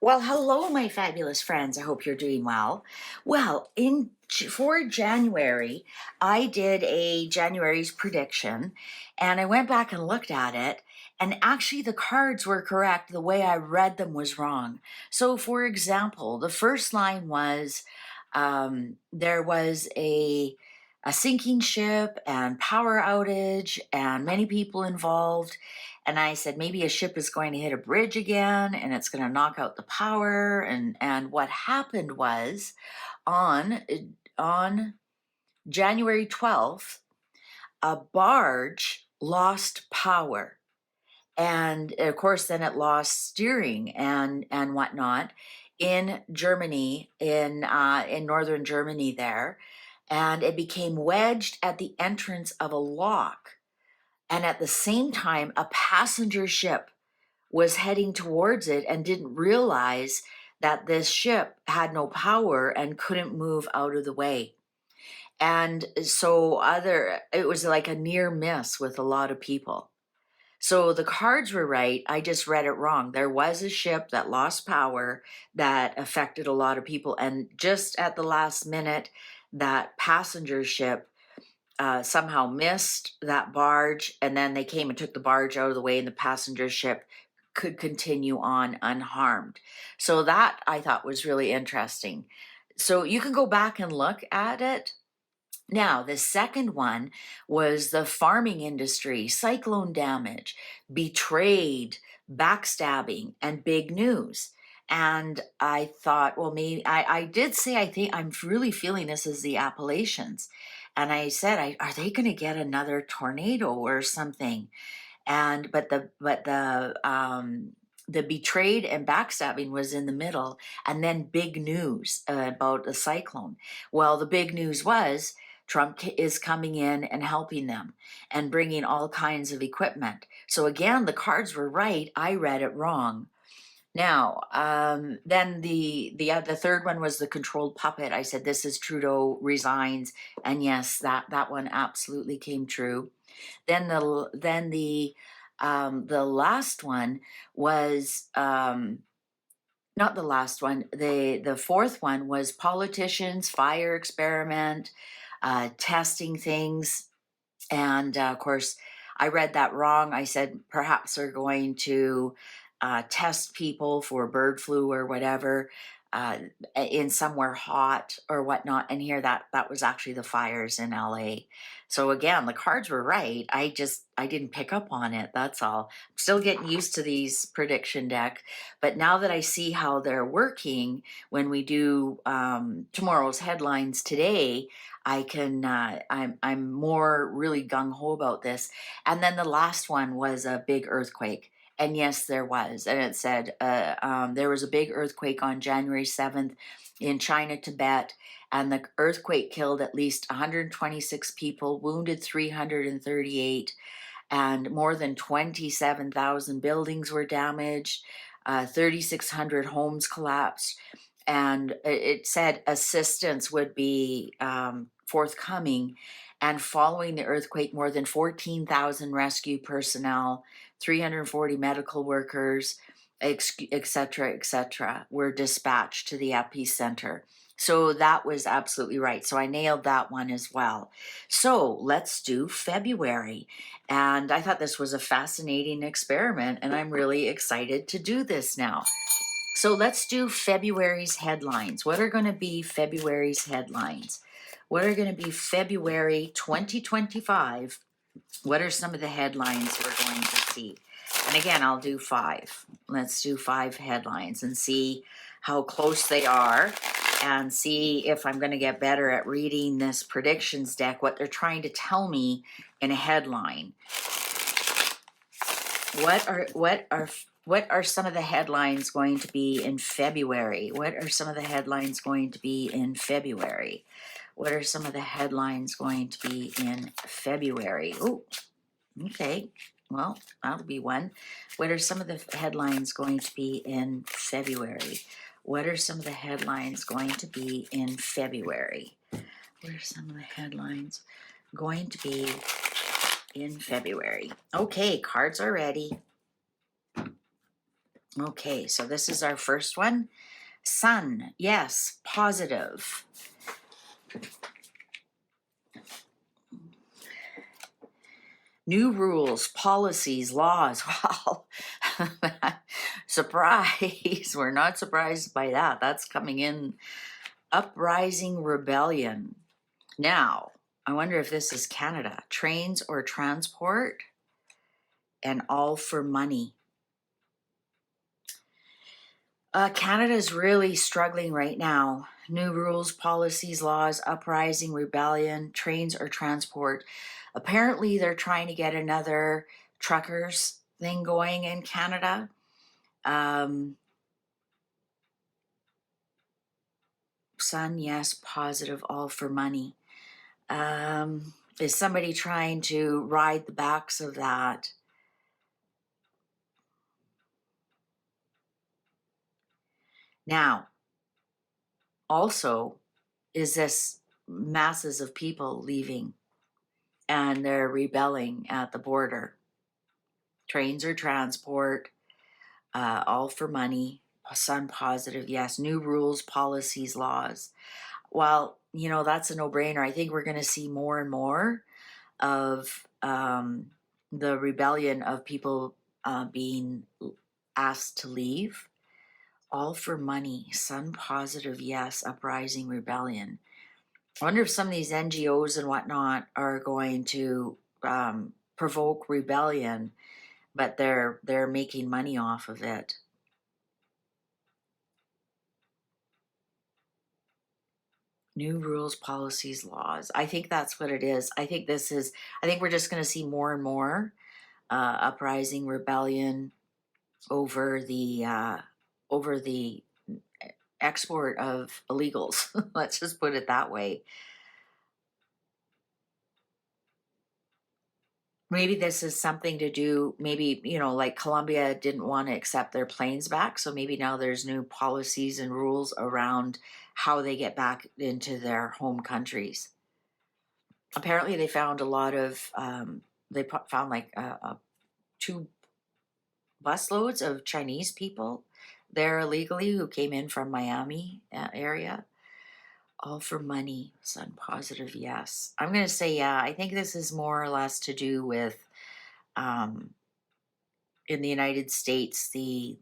Well, hello, my fabulous friends. I hope you're doing well. Well, for January, I did a January's prediction, and I went back and looked at it, and actually the cards were correct. The way I read them was wrong. So, for example, the first line was there was a sinking ship and power outage and many people involved. And I said, maybe a ship is going to hit a bridge again and it's going to knock out the power. And what happened was on, on January 12th, a barge lost power. And of course, then it lost steering and whatnot in Germany, in northern Germany there, and it became wedged at the entrance of a lock. And at the same time, a passenger ship was heading towards it and didn't realize that this ship had no power and couldn't move out of the way. And so it was like a near miss with a lot of people. So the cards were right. I just read it wrong. There was a ship that lost power that affected a lot of people. And just at the last minute, that passenger ship somehow missed that barge. And then they came and took the barge out of the way, and the passenger ship could continue on unharmed. So that I thought was really interesting. So you can go back and look at it. Now, the second one was the farming industry, cyclone damage, betrayed, backstabbing, and big news. And I thought, well, maybe I did say, I think I'm really feeling this as the Appalachians. And I said, are they going to get another tornado or something? And the betrayed and backstabbing was in the middle, and then big news about the cyclone. Well, the big news was Trump is coming in and helping them and bringing all kinds of equipment. So again, the cards were right. I read it wrong. Now, then the third one was the controlled puppet. I said this is Trudeau resigns, and yes, that one absolutely came true. Then the last one was not the last one. The fourth one was politicians, fire experiment, testing things. And of course, I read that wrong. I said perhaps they're going to test people for bird flu or whatever uh, in somewhere hot or whatnot. And here that was actually the fires in LA. So again, the cards were right. I didn't pick up on it. That's all. I'm still getting used to these prediction deck, but now that I see how they're working when we do tomorrow's headlines today, I'm more really gung ho about this. And then the last one was a big earthquake. And yes, there was. And it said there was a big earthquake on January 7th in China, Tibet, and the earthquake killed at least 126 people, wounded 338, and more than 27,000 buildings were damaged, 3,600 homes collapsed. And it said assistance would be forthcoming. And following the earthquake, more than 14,000 rescue personnel, 340 medical workers, etc., were dispatched to the epicenter. So that was absolutely right. So I nailed that one as well. So let's do February. And I thought this was a fascinating experiment, and I'm really excited to do this now. So let's do February's headlines. What are going to be February's headlines? What are going to be February 2025? What are some of the headlines we're going to see? And again, I'll do 5. Let's do 5 headlines and see how close they are, and see if I'm going to get better at reading this predictions deck, what they're trying to tell me in a headline. What are some of the headlines going to be in February? What are some of the headlines going to be in February? What are some of the headlines going to be in February? Oh, okay. Well, that'll be one. What are some of the headlines going to be in February? What are some of the headlines going to be in February? What are some of the headlines going to be in February? Okay, cards are ready. Okay, so this is our first one. Sun, yes, positive. New rules, policies, laws. Wow. Surprise. We're not surprised by that. That's coming in. Uprising rebellion. Now, I wonder if this is Canada. Trains or transport, and all for money. Canada is really struggling right now. New rules, policies, laws, uprising, rebellion, trains or transport. Apparently, they're trying to get another truckers thing going in Canada. Sun, yes, positive, all for money. Is somebody trying to ride the backs of that? Now, also, is this masses of people leaving and they're rebelling at the border? Trains or transport, all for money, sun positive, yes, new rules, policies, laws. Well, that's a no-brainer. I think we're going to see more and more of the rebellion of people being asked to leave. All for money, sun positive, yes, uprising, rebellion. I wonder if some of these NGOs and whatnot are going to provoke rebellion, but they're making money off of it. New rules, policies, laws. I think that's what it is. I think we're just going to see more and more uprising, rebellion over the export of illegals. Let's just put it that way. Maybe this is something to do, maybe, like Colombia didn't want to accept their planes back. So maybe now there's new policies and rules around how they get back into their home countries. Apparently, they found a lot of, they found like 2 busloads of Chinese people there illegally who came in from Miami area. All for money, sun positive, yes. I'm going to say, yeah, I think this is more or less to do with, in the United States, the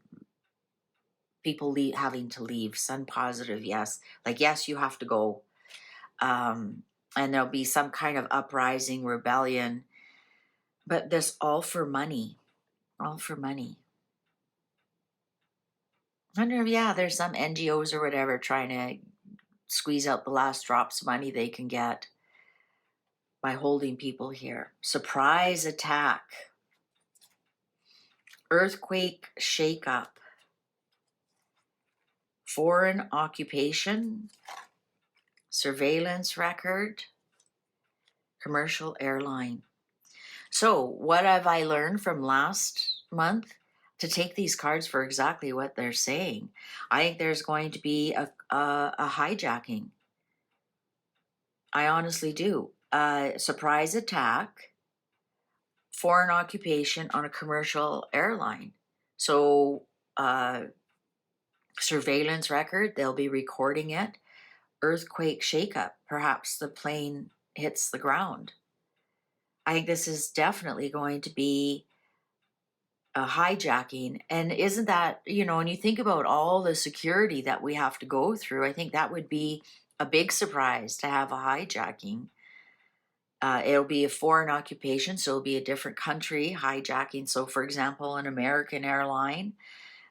people having to leave, sun positive, yes. Like, yes, you have to go. And there'll be some kind of uprising, rebellion. But this all for money, all for money. I wonder if, yeah, there's some NGOs or whatever trying to squeeze out the last drops of money they can get by holding people here. Surprise attack. Earthquake shakeup. Foreign occupation. Surveillance record. Commercial airline. So, what have I learned from last month? To take these cards for exactly what they're saying. I think there's going to be a hijacking. I honestly do. Surprise attack, foreign occupation on a commercial airline. So, surveillance record, they'll be recording it. Earthquake shakeup, perhaps the plane hits the ground. I think this is definitely going to be a hijacking. And isn't that, when you think about all the security that we have to go through, I think that would be a big surprise to have a hijacking. It'll be a foreign occupation, so it'll be a different country hijacking. So, for example, an American airline,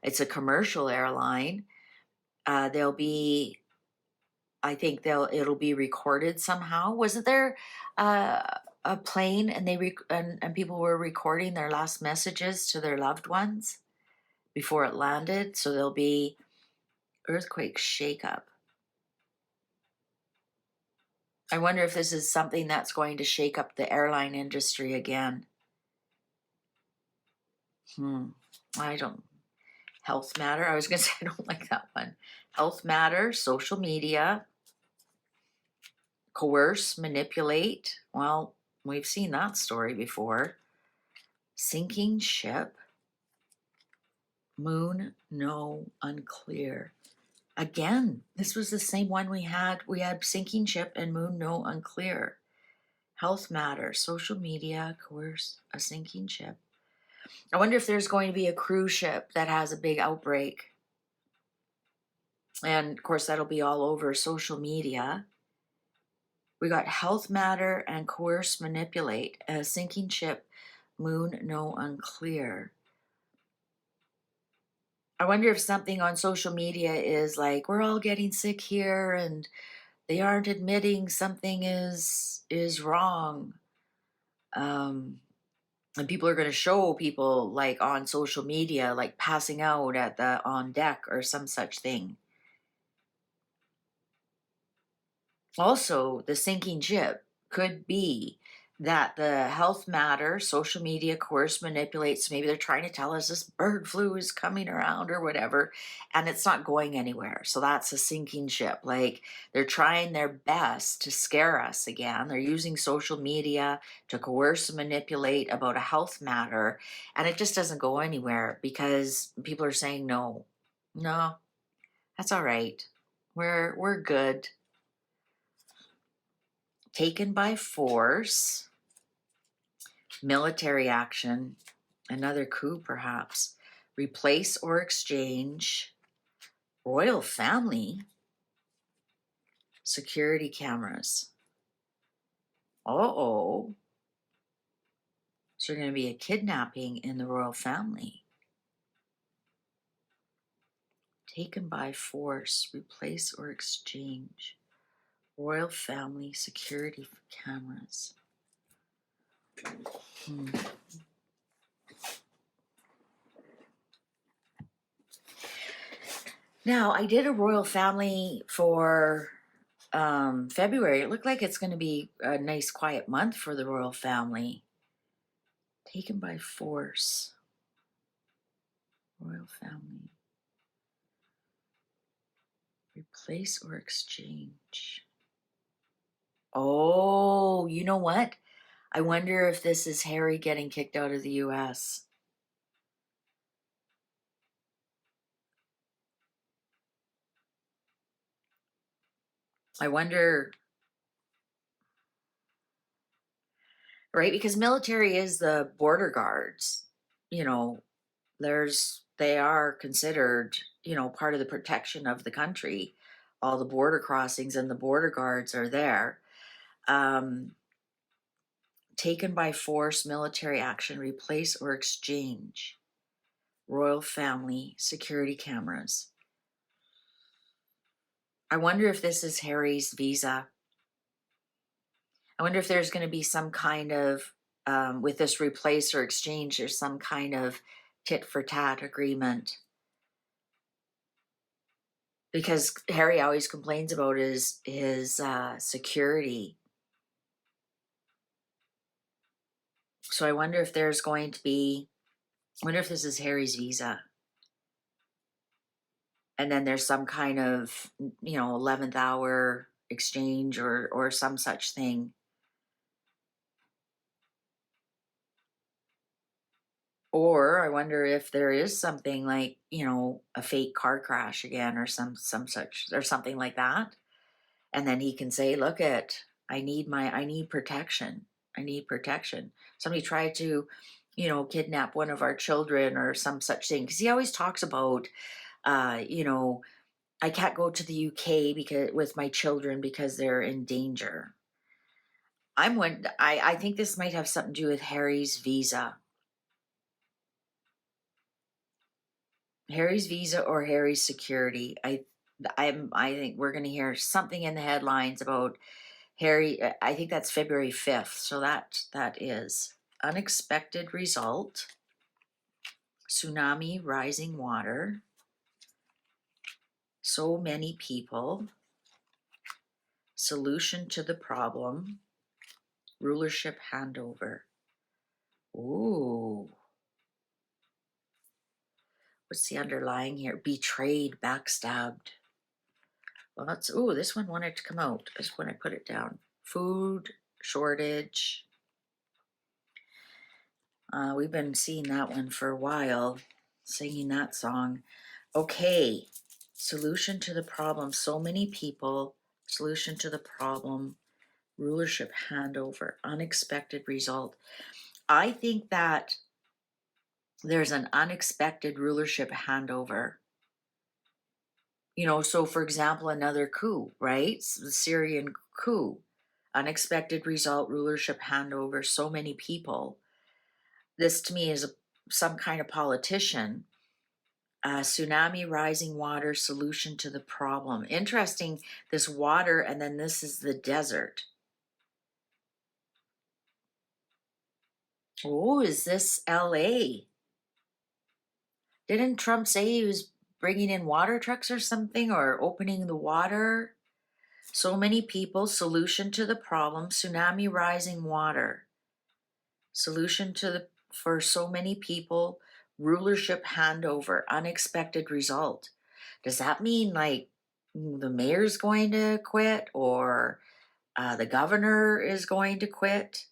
it's a commercial airline. They'll be, I think it'll be recorded somehow. Wasn't there a plane and and people were recording their last messages to their loved ones before it landed? So there'll be earthquake shakeup. I wonder if this is something that's going to shake up the airline industry again. I don't. Health matter. I was going to say I don't like that one. Health matter, social media, coerce, manipulate. Well, we've seen that story before. Sinking ship. Moon, no, unclear. Again, this was the same one we had. We had sinking ship and moon, no, unclear. Health matter, social media, coerce a sinking ship. I wonder if there's going to be a cruise ship that has a big outbreak. And of course, that'll be all over social media. We got health matter and coerce, manipulate. A sinking ship, moon, no, unclear. I wonder if something on social media is like, we're all getting sick here and they aren't admitting something is wrong. And people are going to show people like on social media, like passing out at the on deck or some such thing. Also, the sinking ship could be that the health matter, social media, coerce, manipulates. Maybe they're trying to tell us this bird flu is coming around or whatever, and it's not going anywhere. So that's a sinking ship. Like they're trying their best to scare us again. They're using social media to coerce and manipulate about a health matter, and it just doesn't go anywhere because people are saying no, no, that's all right. We're good. Taken by force, military action, another coup perhaps, replace or exchange, royal family, security cameras. Uh-oh. So there's going to be a kidnapping in the royal family. Taken by force, replace or exchange, royal family, security cameras. Now, I did a royal family for February. It looked like it's going to be a nice quiet month for the royal family. Taken by force. Royal family. Replace or exchange. Oh, you know what? I wonder if this is Harry getting kicked out of the US. I wonder, right? Because military is the border guards. You know, they are considered, part of the protection of the country. All the border crossings and the border guards are there. Taken by force, military action, replace or exchange, royal family, security cameras. I wonder if this is Harry's visa. I wonder if there's going to be some kind of, with this replace or exchange, there's some kind of tit for tat agreement. Because Harry always complains about his security. So I wonder if there's going to be, I wonder if this is Harry's visa. And then there's some kind of, 11th hour exchange or some such thing. Or I wonder if there is something like, a fake car crash again or some such or something like that. And then he can say, look I need protection. I need protection. Somebody tried to, kidnap one of our children or some such thing. Because he always talks about, I can't go to the UK because with my children because they're in danger. I think this might have something to do with Harry's visa. Harry's visa or Harry's security. I think we're going to hear something in the headlines about Harry. I think that's February 5th. So that is unexpected result. Tsunami, rising water. So many people. Solution to the problem. Rulership handover. Ooh. What's the underlying here? Betrayed, backstabbed. Well, this one wanted to come out. Just when I put it down. Food shortage. We've been seeing that one for a while. singing that song. Okay, solution to the problem. So many people, solution to the problem, rulership handover, unexpected result. I think that there's an unexpected rulership handover. You know, so for example, another coup, right? The Syrian coup, unexpected result, rulership handover, so many people. This to me is some kind of politician. Tsunami, rising water, solution to the problem. Interesting, this water, and then this is the desert. Oh, is this LA? Didn't Trump say he was bringing in water trucks or something, or opening the water? So many people, solution to the problem, tsunami, rising water. Solution to the for so many people, rulership handover, unexpected result. Does that mean like the mayor's going to quit, or the governor is going to quit?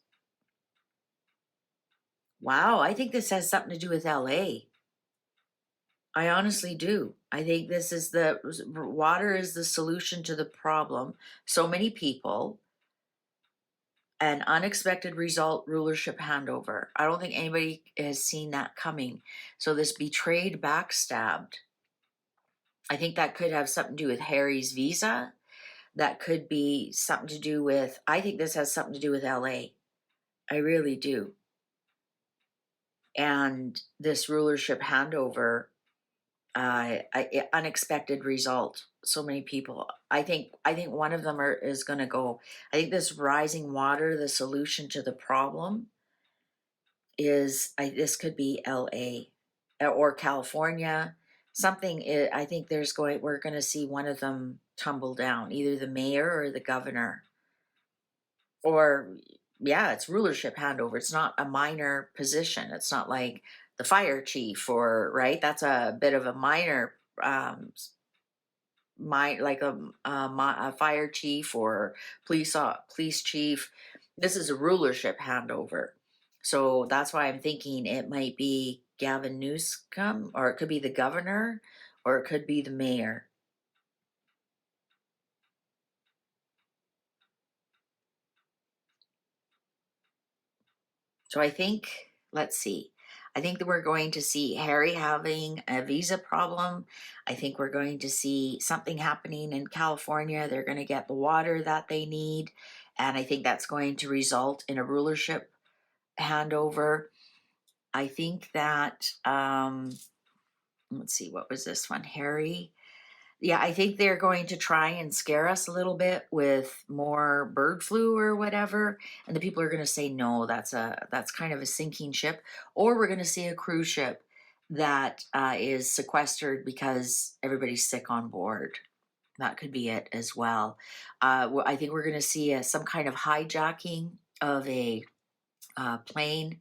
Wow, I think this has something to do with LA. I honestly do. I think this is the water is the solution to the problem. So many people, an unexpected result, rulership handover. I don't think anybody has seen that coming. So this betrayed, backstabbed. I think that could have something to do with Harry's visa. That could be something to do with, I think this has something to do with LA. I really do. And this rulership handover, unexpected result. So many people. I think one of them is going to go. I think this rising water, the solution to the problem, is this could be LA or California. Something. I think we're going to see one of them tumble down, either the mayor or the governor. Or yeah, it's rulership handover. It's not a minor position. It's not like the fire chief, or right. That's a bit of a minor, like a fire chief or police chief. This is a rulership handover. So that's why I'm thinking it might be Gavin Newsom, or it could be the governor, or it could be the mayor. So I think, let's see. I think that we're going to see Harry having a visa problem. I think we're going to see something happening in California. They're going to get the water that they need. And I think that's going to result in a rulership handover. I think that, let's see, what was this one? Harry. Yeah, I think they're going to try and scare us a little bit with more bird flu or whatever, and the people are going to say no. That's kind of a sinking ship, or we're going to see a cruise ship that is sequestered because everybody's sick on board. That could be it as well. I think we're going to see some kind of hijacking of a plane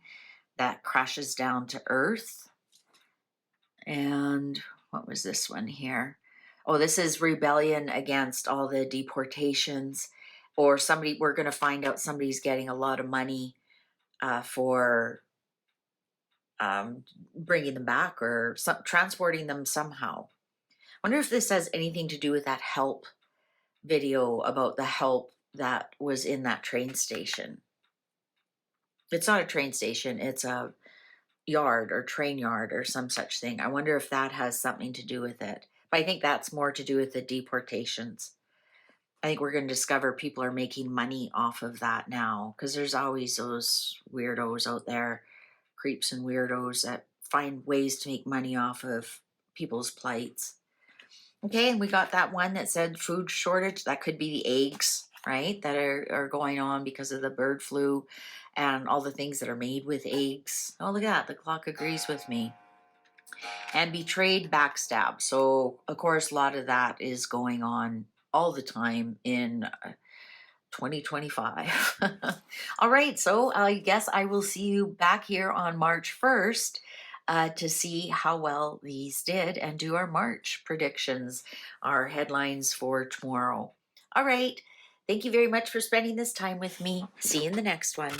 that crashes down to Earth. And what was this one here? Oh, this is rebellion against all the deportations, or we're going to find out somebody's getting a lot of money for bringing them back, or transporting them somehow. I wonder if this has anything to do with that help video about the help that was in that train station. It's not a train station, it's a yard or train yard or some such thing. I wonder if that has something to do with it. But I think that's more to do with the deportations. I think we're going to discover people are making money off of that now, because there's always those weirdos out there, creeps and weirdos that find ways to make money off of people's plights. Okay, and we got that one that said food shortage. That could be the eggs, right, that are going on because of the bird flu and all the things that are made with eggs. Oh, look at that. The clock agrees with me. And betrayed, backstab. So, of course, a lot of that is going on all the time in 2025. All right, so I guess I will see you back here on March 1st to see how well these did and do our March predictions, our headlines for tomorrow. All right, thank you very much for spending this time with me. See you in the next one.